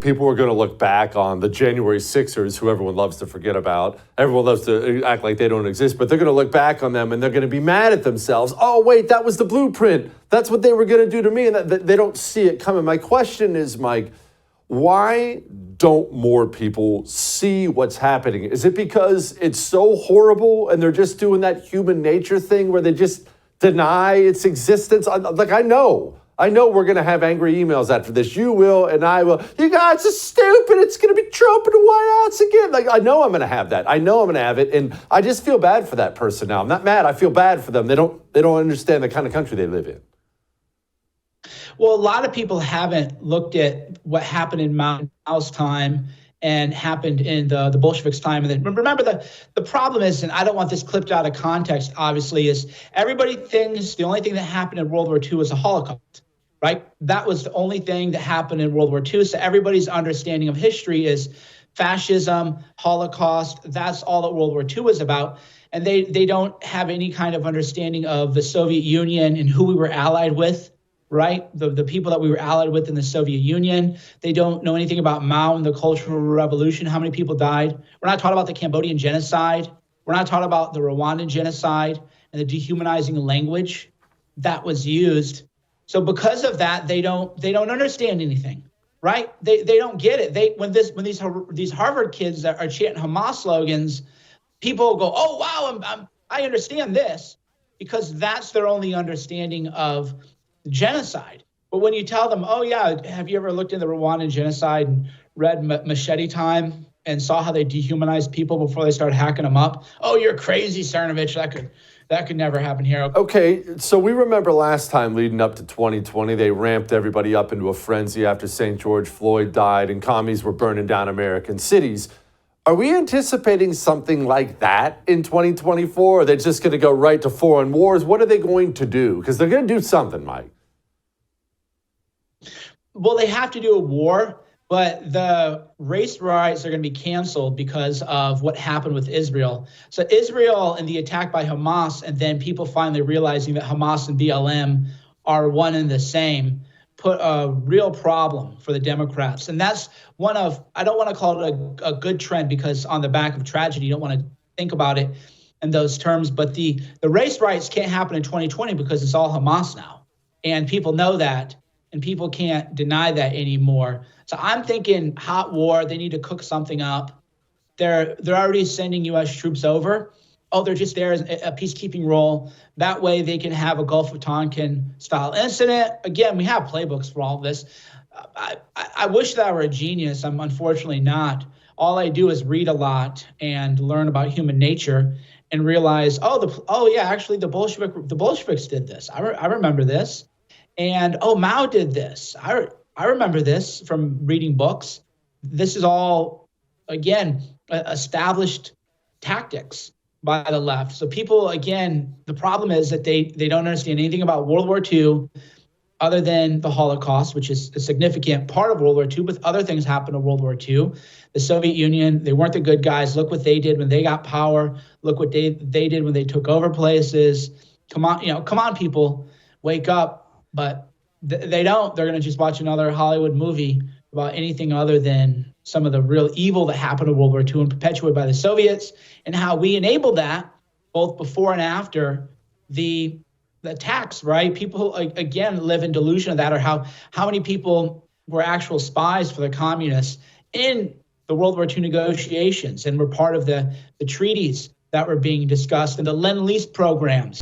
People are going to look back on the January Sixers, who everyone loves to forget about. Everyone loves to act like they don't exist, but they're going to look back on them and they're going to be mad at themselves. Oh, wait, that was the blueprint. That's what they were going to do to me. And they don't see it coming. My question is, Mike, why don't more people see what's happening? Is it because it's so horrible and they're just doing that human nature thing where they just deny its existence? Like, I know we're going to have angry emails after this. You will, and I will. You guys are stupid. It's going to be Trump in the White House again. Like, I know I'm going to have that. I know I'm going to have it. And I just feel bad for that person now. I'm not mad. I feel bad for them. They don't understand the kind of country they live in. Well, a lot of people haven't looked at what happened in Mao's time and happened in the Bolsheviks' time. And then remember, the problem is, and I don't want this clipped out of context, obviously, is everybody thinks the only thing that happened in World War II was the Holocaust, right? That was the only thing that happened in World War II. So everybody's understanding of history is fascism, Holocaust. That's all that World War II was about. And they don't have any kind of understanding of the Soviet Union and who we were allied with. Right? The people that we were allied with in the Soviet Union. They don't know anything about Mao and the Cultural Revolution, how many people died. We're not talking about the Cambodian genocide. We're not talking about the Rwandan genocide and the dehumanizing language that was used. So because of that, they don't understand anything, right? They don't get it. When these Harvard kids that are chanting Hamas slogans, people go, "Oh wow, I understand this," because that's their only understanding of genocide. But when you tell them, oh yeah, have you ever looked into the Rwandan genocide and read Machete Time and saw how they dehumanized people before they started hacking them up? Oh, you're crazy, Cernovich. That could never happen here. Okay, so we remember last time leading up to 2020, they ramped everybody up into a frenzy after St. George Floyd died and commies were burning down American cities. Are we anticipating something like that in 2024? Or are they just going to go right to foreign wars? What are they going to do? Because they're going to do something, Mike. Well, they have to do a war, but the race riots are going to be canceled because of what happened with Israel. So Israel and the attack by Hamas, and then people finally realizing that Hamas and BLM are one and the same, put a real problem for the Democrats. And that's one of, I don't want to call it a good trend because on the back of tragedy, you don't want to think about it in those terms. But the race riots can't happen in 2020 because it's all Hamas now. And people know that. And people can't deny that anymore. So I'm thinking hot war. They need to cook something up. They're already sending U.S. troops over. Oh, they're just there as a peacekeeping role. That way they can have a Gulf of Tonkin style incident. Again, we have playbooks for all of this. I wish that I were a genius. I'm unfortunately not. All I do is read a lot and learn about human nature and realize, actually the Bolsheviks did this. I remember this. And, Mao did this. I remember this from reading books. This is all, again, established tactics by the left. So people, again, the problem is that they don't understand anything about World War II other than the Holocaust, which is a significant part of World War II, but other things happened in World War II. The Soviet Union, they weren't the good guys. Look what they did when they got power. Look what they did when they took over places. Come on, people, wake up. But they don't. They're going to just watch another Hollywood movie about anything other than some of the real evil that happened in World War II and perpetuated by the Soviets, and how we enabled that both before and after the attacks, right? People, again, live in delusion of that, or how many people were actual spies for the communists in the World War II negotiations and were part of the treaties that were being discussed and the Lend-Lease programs.